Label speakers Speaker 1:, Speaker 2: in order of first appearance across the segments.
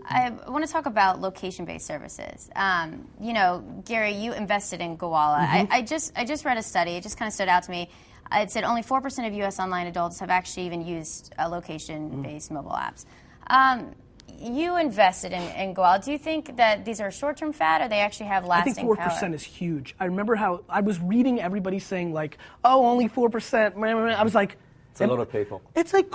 Speaker 1: I want to talk about location-based services. You know, Gary, you invested in Gowalla. I just read a study. It just kind of stood out to me. It said only 4% of U.S. online adults have actually even used location-based mobile apps. You invested in Gowalla. Do you think that these are a short-term fad, or they actually have lasting power?
Speaker 2: I think 4% is huge. I remember how I was reading everybody saying like, oh, only 4%. I was like,
Speaker 3: it's a lot of people.
Speaker 2: It's like,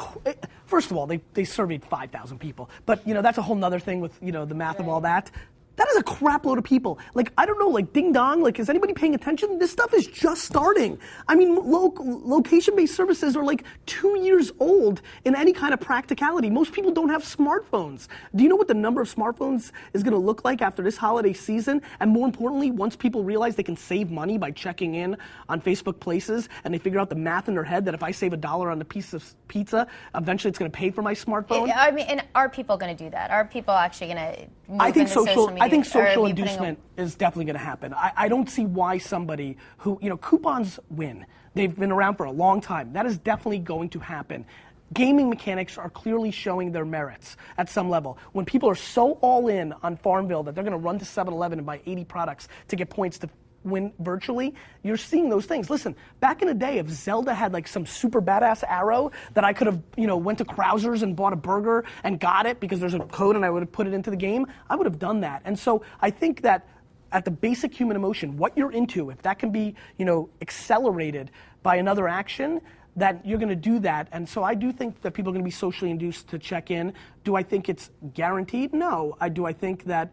Speaker 2: first of all, they surveyed 5,000 people. But, you know, that's a whole nother thing with, you know, the math of all that. That is a crap load of people. Like, I don't know, like ding dong, like is anybody paying attention? This stuff is just starting. I mean, location-based services are like 2 years old in any kind of practicality. Most people don't have smartphones. Do you know what the number of smartphones is gonna look like after this holiday season? And more importantly, once people realize they can save money by checking in on Facebook Places, and they figure out the math in their head that if I save $1 on a piece of pizza, eventually it's gonna pay for my smartphone.
Speaker 1: I mean, and are people gonna do that? Are people actually gonna move into social media?
Speaker 2: I think social inducement is definitely going to happen. I don't see why somebody who, you know, coupons win. They've been around for a long time. That is definitely going to happen. Gaming mechanics are clearly showing their merits at some level. When people are so all in on Farmville that they're going to run to 7-Eleven and buy 80 products to get points to win virtually, you're seeing those things. Listen, back in the day, if Zelda had like some super badass arrow that I could have, you know, went to Krauser's and bought a burger and got it because there's a code and I would have put it into the game, I would have done that. And so I think that at the basic human emotion, what you're into, if that can be, you know, accelerated by another action, that you're going to do that. And so I do think that people are going to be socially induced to check in. Do I think it's guaranteed? No. Do I think that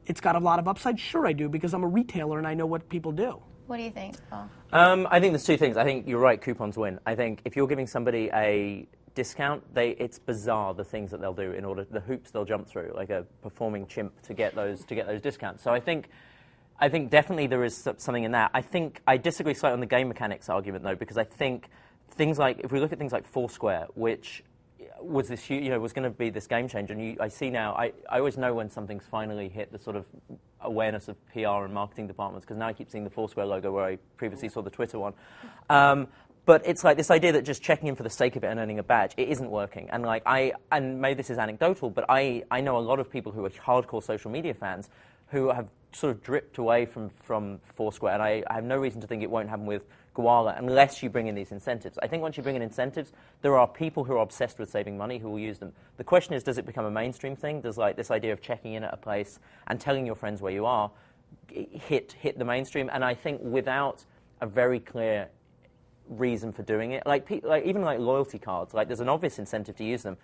Speaker 2: it's got a lot of upside? Sure I do, because I'm a retailer and I know what people do.
Speaker 1: What do you think, Paul?
Speaker 3: I think there's two things. I think you're right, coupons win. I think if you're giving somebody a discount, it's bizarre the things that they'll do in order, the hoops they'll jump through, like a performing chimp to get those discounts. So I think definitely there is something in that. I think I disagree slightly on the game mechanics argument though, because I think things like, if we look at things like Foursquare, which was this, you know, was going to be this game changer, and I see now, I always know when something's finally hit the sort of awareness of PR and marketing departments, because now I keep seeing the Foursquare logo where I previously saw the Twitter one. But it's like this idea that just checking in for the sake of it and earning a badge, it isn't working. And like and maybe this is anecdotal, but I know a lot of people who are hardcore social media fans who have sort of dripped away from Foursquare, and I have no reason to think it won't happen with Gowalla unless you bring in these incentives. I think once you bring in incentives, there are people who are obsessed with saving money who will use them. The question is, does it become a mainstream thing? Does like this idea of checking in at a place and telling your friends where you are hit the mainstream? And I think without a very clear reason for doing it, like even like loyalty cards, like there's an obvious incentive to use them.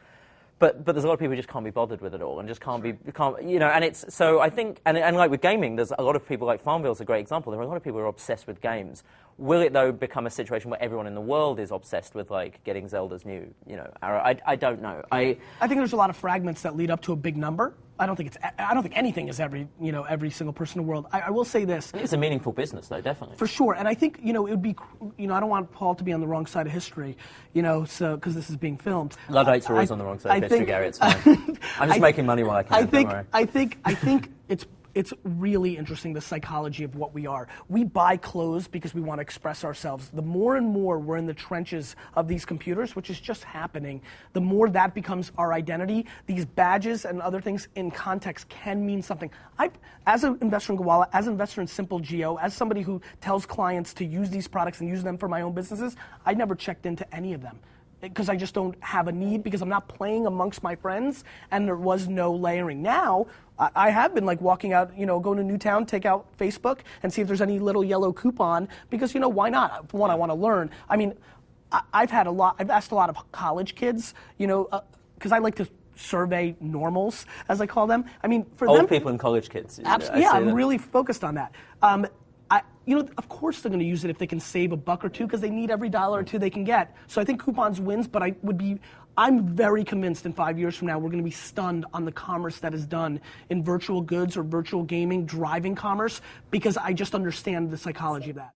Speaker 3: But there's a lot of people who just can't be bothered with it all and just can't, you know, and it's, so I think, and like with gaming, there's a lot of people, like Farmville's a great example, there are a lot of people who are obsessed with games. Will it, though, become a situation where everyone in the world is obsessed with, like, getting Zelda's new, you know, arrow? I don't know. I
Speaker 2: think there's a lot of fragments that lead up to a big number. I don't think anything is every single person in the world. I will say this.
Speaker 3: It's a meaningful business, though, definitely.
Speaker 2: For sure. And I think, you know, it would be, you know, I don't want Paul to be on the wrong side of history, you know, so, because this is being filmed.
Speaker 3: Luddites are always on the wrong side of history, Gary, it's fine. I'm just making money while I can, don't worry.
Speaker 2: I think it's really interesting, the psychology of what we are. We buy clothes because we want to express ourselves. The more and more we're in the trenches of these computers, which is just happening, the more that becomes our identity. These badges and other things in context can mean something. As an investor in Gowalla, as an investor in Simple Geo, as somebody who tells clients to use these products and use them for my own businesses, I never checked into any of them, because I just don't have a need, because I'm not playing amongst my friends, and there was no layering. Now, I have been like walking out, you know, going to Newtown, take out Facebook, and see if there's any little yellow coupon, because, you know, why not? For one, I want to learn. I mean, I've asked a lot of college kids, you know, because I like to survey normals, as I call them. I mean, for
Speaker 3: old
Speaker 2: them,
Speaker 3: people and college kids.
Speaker 2: Yeah, I'm really focused on that. You know, of course they're going to use it if they can save $1 or $2, because they need every $1 or $2 they can get. So I think coupons wins, but I'm very convinced in 5 years from now we're going to be stunned on the commerce that is done in virtual goods or virtual gaming, driving commerce, because I just understand the psychology of that.